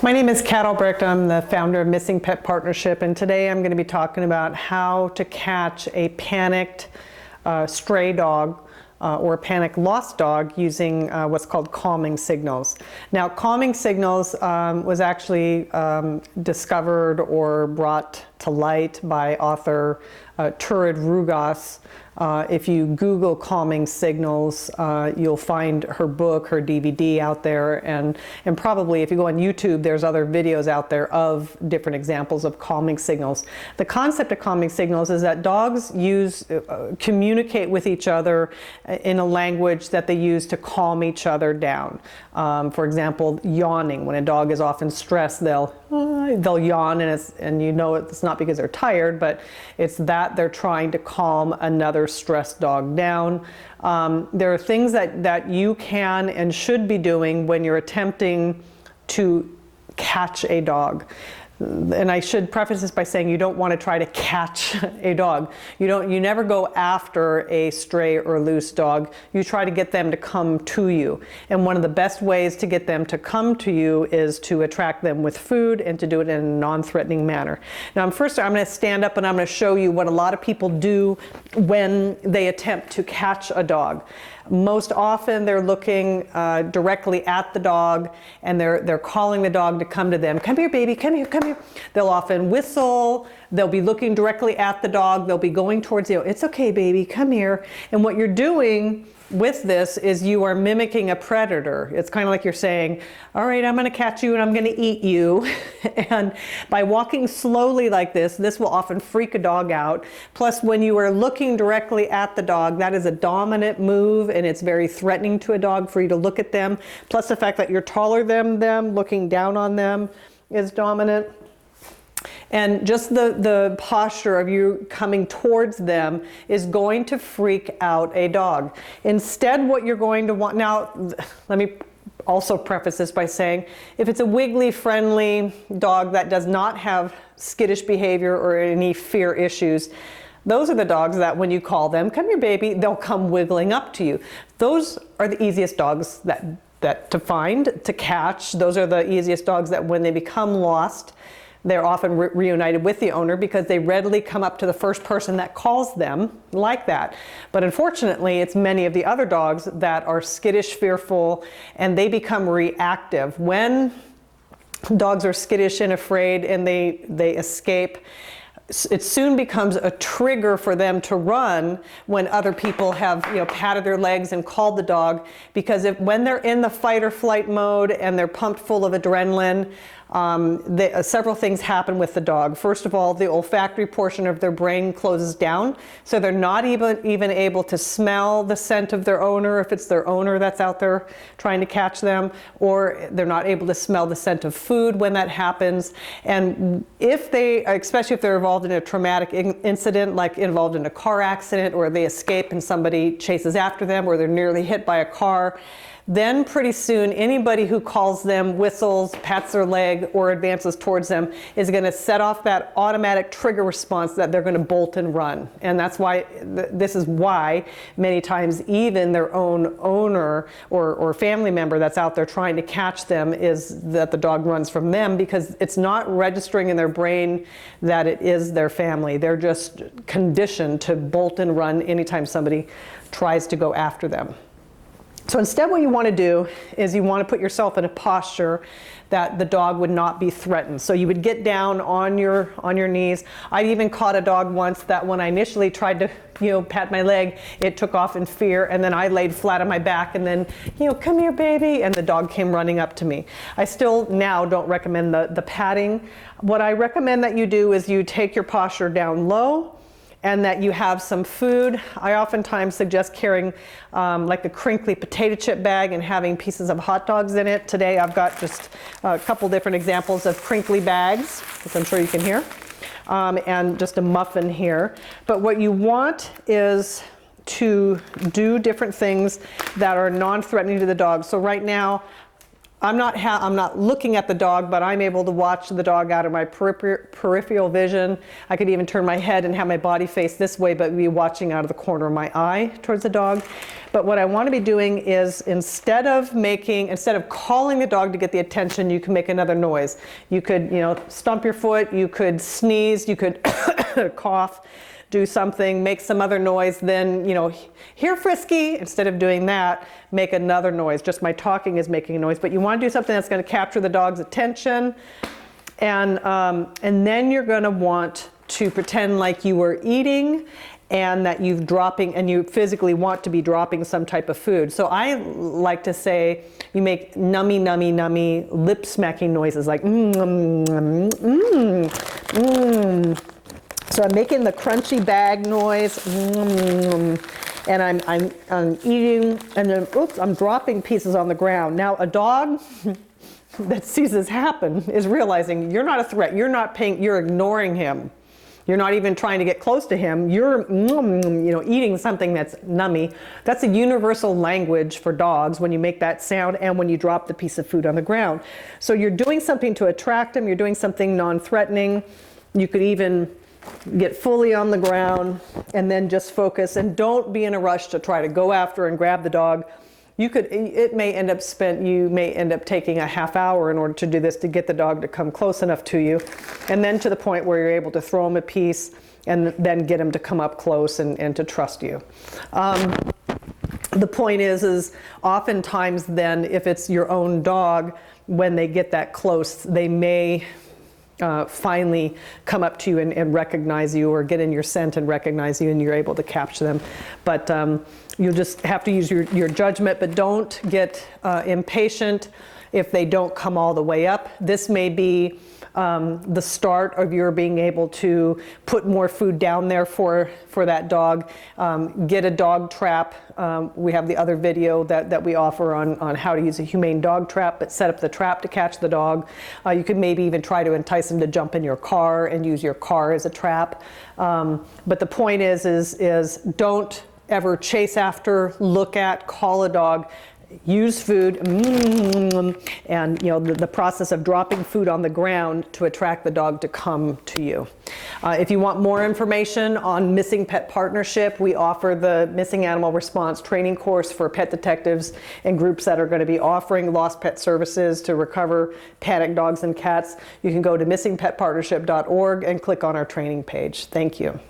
My name is Kat Albrecht. I'm the founder of Missing Pet Partnership, and today I'm going to be talking about how to catch a panicked stray dog or a panicked lost dog using what's called calming signals. Now, calming signals was actually discovered or brought to light by author Turid Rugas. If you Google calming signals, you'll find her book, her DVD out there, and probably if you go on YouTube, there's other videos out there of different examples of calming signals. The concept of calming signals is that dogs communicate with each other in a language that they use to calm each other down. For example, yawning. When a dog is often stressed, they'll yawn, and you know it's not because they're tired, but it's that they're trying to calm another stressed dog down. There are things that you can and should be doing when you're attempting to catch a dog. And I should preface this by saying you don't want to try to catch a dog. You never go after a stray or loose dog. You try to get them to come to you. And one of the best ways to get them to come to you is to attract them with food and to do it in a non-threatening manner. Now, I'm going to stand up and I'm going to show you what a lot of people do when they attempt to catch a dog. Most often they're looking directly at the dog, and they're calling the dog to come to them. Come here, baby, come here, come here. They'll often whistle. They'll be looking directly at the dog. They'll be going towards you. It's okay, baby, come here. And what you're doing with this is you are mimicking a predator. It's kind of like you're saying, all right, I'm going to catch you and I'm going to eat you. And by walking slowly like this will often freak a dog out. Plus, when you are looking directly at the dog, that is a dominant move, and it's very threatening to a dog for you to look at them. Plus the fact that you're taller than them, looking down on them is dominant. And just the posture of you coming towards them is going to freak out a dog. Instead, what you're going to want, now let me also preface this by saying, if it's a wiggly, friendly dog that does not have skittish behavior or any fear issues, those are the dogs that when you call them, come here, baby, they'll come wiggling up to you. Those are the easiest dogs that to find, to catch. Those are the easiest dogs that when they become lost, they're often reunited with the owner because they readily come up to the first person that calls them like that. But unfortunately, it's many of the other dogs that are skittish, fearful, and they become reactive. When dogs are skittish and afraid and they escape, it soon becomes a trigger for them to run when other people have patted their legs and called the dog, because when they're in the fight or flight mode and they're pumped full of adrenaline, several things happen with the dog. First of all, the olfactory portion of their brain closes down, so they're not even able to smell the scent of their owner if it's their owner that's out there trying to catch them, or they're not able to smell the scent of food when that happens. And especially if they're involved in a traumatic incident, like involved in a car accident, or they escape and somebody chases after them, or they're nearly hit by a car, then pretty soon anybody who calls them, whistles, pats their leg, or advances towards them is going to set off that automatic trigger response that they're going to bolt and run. And that's why, this is why many times even their own owner or family member that's out there trying to catch them is that the dog runs from them, because it's not registering in their brain that it is their family. They're just conditioned to bolt and run anytime somebody tries to go after them. So instead, what you want to do is you want to put yourself in a posture that the dog would not be threatened. So you would get down on your knees. I even caught a dog once that when I initially tried to pat my leg, it took off in fear, and then I laid flat on my back and then come here, baby, and the dog came running up to me. I still now don't recommend the patting. What I recommend that you do is you take your posture down low, and that you have some food. I oftentimes suggest carrying like a crinkly potato chip bag and having pieces of hot dogs in it. Today I've got just a couple different examples of crinkly bags, which I'm sure you can hear, and just a muffin here. But what you want is to do different things that are non-threatening to the dog. So right now, I'm not looking at the dog, but I'm able to watch the dog out of my peripheral vision. I could even turn my head and have my body face this way, but be watching out of the corner of my eye towards the dog. But what I want to be doing is instead of calling the dog to get the attention, you can make another noise. You could, stomp your foot, you could sneeze, you could cough, do something, make some other noise, then, here Frisky, instead of doing that, make another noise. Just my talking is making a noise, but you want to do something that's going to capture the dog's attention. And then you're going to want to pretend like you were eating and that you physically want to be dropping some type of food. So I like to say you make nummy, nummy, nummy lip smacking noises like So I'm making the crunchy bag noise, and I'm eating, and then oops, I'm dropping pieces on the ground. Now a dog that sees this happen is realizing you're not a threat. You're ignoring him. You're not even trying to get close to him. You're, eating something that's nummy. That's a universal language for dogs when you make that sound and when you drop the piece of food on the ground. So you're doing something to attract him. You're doing something non-threatening. You could even get fully on the ground and then just focus, and don't be in a rush to try to go after and grab the dog. You may end up taking a half hour in order to do this, to get the dog to come close enough to you, and then to the point where you're able to throw him a piece and then get him to come up close and to trust you. The point is oftentimes then, if it's your own dog, when they get that close, they may finally come up to you and recognize you, or get in your scent and recognize you, and you're able to capture them. But you'll just have to use your judgment, but don't get impatient if they don't come all the way up. This may be the start of your being able to put more food down there for that dog. Get a dog trap. We have the other video that we offer on how to use a humane dog trap, but set up the trap to catch the dog. You could maybe even try to entice them to jump in your car and use your car as a trap. But the point is don't ever chase after, look at, call a dog. Use food, and the process of dropping food on the ground to attract the dog to come to you. If you want more information on Missing Pet Partnership, we offer the Missing Animal Response training course for pet detectives and groups that are going to be offering lost pet services to recover panicked dogs and cats. You can go to missingpetpartnership.org and click on our training page. Thank you.